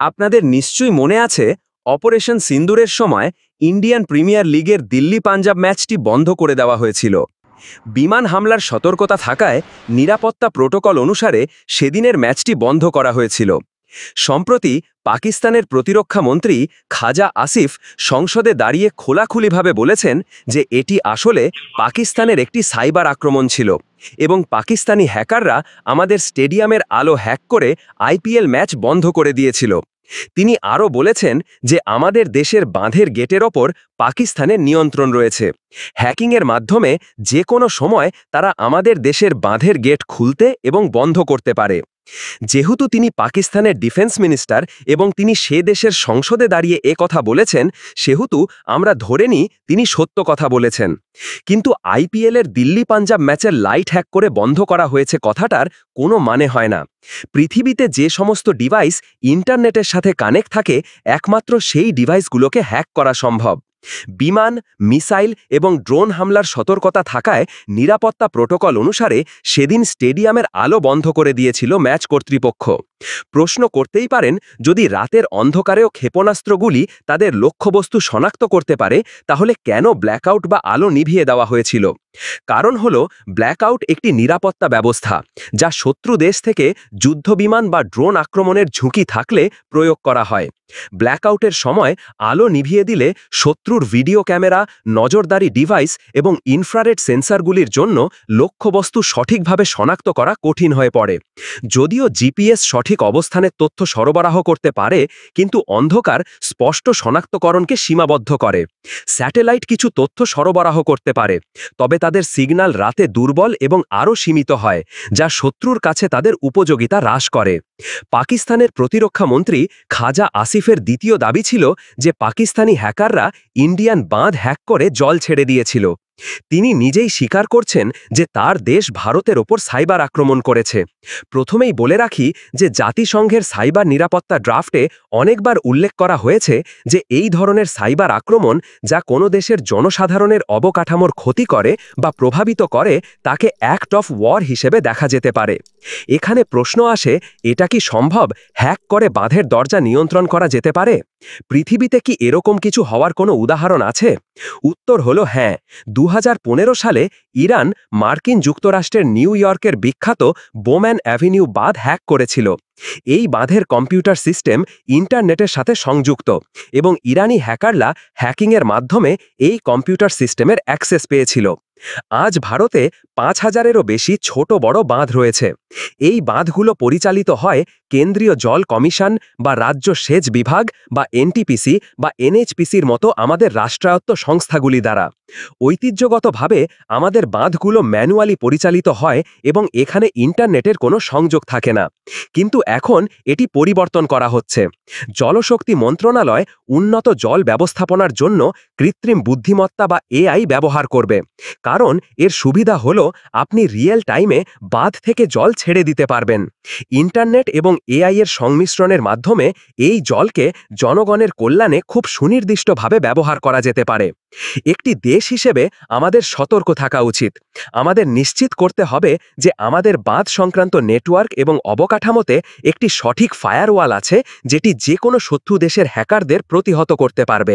আপনাদের নিশ্চয়ই মনে আছে অপারেশন সিন্দুরের সময় ইন্ডিয়ান প্রিমিয়ার লিগের দিল্লি পাঞ্জাব ম্যাচটি বন্ধ করে দেওয়া হয়েছিল। বিমান হামলার সতর্কতা থাকায় নিরাপত্তা প্রোটোকল অনুসারে সেদিনের ম্যাচটি বন্ধ করা হয়েছিল। সম্প্রতি পাকিস্তানের প্রতিরক্ষা মন্ত্রী খাজা আসিফ সংসদে দাঁড়িয়ে খোলাখুলিভাবে বলেছেন যে এটি আসলে পাকিস্তানের একটি সাইবার আক্রমণ ছিল এবং পাকিস্তানি হ্যাকাররা আমাদের স্টেডিয়ামের আলো হ্যাক করে আইপিএল ম্যাচ বন্ধ করে দিয়েছিল। তিনি আরও বলেছেন যে আমাদের দেশের বাঁধের গেটের ওপর পাকিস্তানের নিয়ন্ত্রণ রয়েছে। হ্যাকিংয়ের মাধ্যমে যে কোনো সময় তারা আমাদের দেশের বাঁধের গেট খুলতে এবং বন্ধ করতে পারে। যেহেতু তিনি পাকিস্তানের ডিফেন্স মিনিস্টার এবং তিনি সে দেশের সংসদে দাঁড়িয়ে কথা বলেছেন, সেহেতু আমরা ধরে নিই তিনি সত্য কথা বলেছেন। কিন্তু আইপিএলের দিল্লি পাঞ্জাব ম্যাচের লাইট হ্যাক করে বন্ধ করা হয়েছে কথাটার কোনো মানে হয় না। পৃথিবীতে যে সমস্ত ডিভাইস ইন্টারনেটের সাথে কানেক্ট থাকে, একমাত্র সেই ডিভাইসগুলোকে হ্যাক করা সম্ভব। বিমান, মিসাইল এবং ড্রোন হামলার সতর্কতা থাকায় নিরাপত্তা প্রোটোকল অনুসারে সেদিন স্টেডিয়ামের আলো বন্ধ করে দিয়েছিল ম্যাচ কর্তৃপক্ষ। প্রশ্ন করতেই পারেন, যদি রাতের অন্ধকারেও ক্ষেপণাস্ত্রগুলি তাদের লক্ষ্যবস্তু শনাক্ত করতে পারে, তাহলে কেন ব্ল্যাকআউট বা আলো নিভিয়ে দেওয়া হয়েছিল? কারণ হল, ব্ল্যাকআউট একটি নিরাপত্তা ব্যবস্থা যা শত্রু দেশ থেকে যুদ্ধবিমান বা ড্রোন আক্রমণের ঝুঁকি থাকলে প্রয়োগ করা হয়। ব্ল্যাকআউটের সময় আলো নিভিয়ে দিলে শত্রুর ভিডিও ক্যামেরা, নজরদারি ডিভাইস এবং ইনফ্রারেড সেন্সরগুলির জন্য লক্ষ্যবস্তু সঠিকভাবে শনাক্ত করা কঠিন হয়ে পড়ে। যদিও জিপিএস সঠিক অবস্থানের তথ্য সরবরাহ করতে পারে, কিন্তু অন্ধকার স্পষ্ট শনাক্তকরণকে সীমাবদ্ধ করে। স্যাটেলাইট কিছু তথ্য সরবরাহ করতে পারে, তবে তাদের সিগন্যাল রাতে দুর্বল এবং আরও সীমিত হয়, যা শত্রুর কাছে তাদের উপযোগিতা হ্রাস করে। পাকিস্তানের প্রতিরক্ষা মন্ত্রী খাজা আসিফের দ্বিতীয় দাবি ছিল যে পাকিস্তানি হ্যাকাররা ইন্ডিয়ান বাঁধ হ্যাক করে জল ছেড়ে দিয়েছিল। তিনি নিজেই স্বীকার করছেন যে তার দেশ ভারতের ওপর সাইবার আক্রমণ করেছে। প্রথমেই বলে রাখি যে জাতিসংঘের সাইবার নিরাপত্তা ড্রাফটে অনেকবার উল্লেখ করা হয়েছে যে এই ধরনের সাইবার আক্রমণ যা কোনো দেশের জনসাধারণের অবকাঠামোর ক্ষতি করে বা প্রভাবিত করে, তাকে অ্যাক্ট অফ ওয়ার হিসেবে দেখা যেতে পারে। এখানে প্রশ্ন আসে, এটা কি সম্ভব? হ্যাক করে বাঁধের দরজা নিয়ন্ত্রণ করা যেতে পারে? পৃথিবীতে কি এরকম কিছু হওয়ার কোনো উদাহরণ আছে? উত্তর হলো হ্যাঁ। 2015 সালে ইরান মার্কিন যুক্তরাষ্ট্রের নিউ ইয়র্কের বিখ্যাত বোম্যান অ্যাভিনিউ বাঁধ হ্যাক করেছিল। এই বাঁধের কম্পিউটার সিস্টেম ইন্টারনেটের সাথে সংযুক্ত এবং ইরানি হ্যাকাররা হ্যাকিংয়ের মাধ্যমে এই কম্পিউটার সিস্টেমের অ্যাক্সেস পেয়েছিল। আজ ভারতে 5000-এরও বেশি ছোট বড় বাঁধ রয়েছে। এই বাঁধগুলো পরিচালিত হয় কেন্দ্রীয় জল কমিশন বা রাজ্য সেচ বিভাগ বা এনটিপিসি বা এনএইচপিসির মতো আমাদের রাষ্ট্রায়ত্ত সংস্থাগুলি দ্বারা। ঐতিহ্যগতভাবে আমাদের বাঁধগুলো ম্যানুয়ালি পরিচালিত হয় এবং এখানে ইন্টারনেটের কোনো সংযোগ থাকে না, কিন্তু এখন এটি পরিবর্তন করা হচ্ছে। জলশক্তি মন্ত্রণালয় উন্নত জল ব্যবস্থাপনার জন্য কৃত্রিম বুদ্ধিমত্তা বা এআই ব্যবহার করবে, কারণ এর সুবিধা হলো আপনি রিয়েল টাইমে বাঁধ থেকে জল ছেড়ে দিতে পারবেন। ইন্টারনেট এবং এআই এর সংমিশ্রণের মাধ্যমে এই জলকে জনগণের কল্যাণে খুব সুনির্দিষ্টভাবে ব্যবহার করা যেতে পারে। একটি দেশ হিসেবে আমাদের সতর্ক থাকা উচিত। আমাদের নিশ্চিত করতে হবে যে আমাদের বাঁধ সংক্রান্ত নেটওয়ার্ক এবং অবকাঠামোতে একটি সঠিক ফায়ারওয়াল আছে, যেটি যে কোনো শত্রু দেশের হ্যাকারদের প্রতিহত করতে পারবে।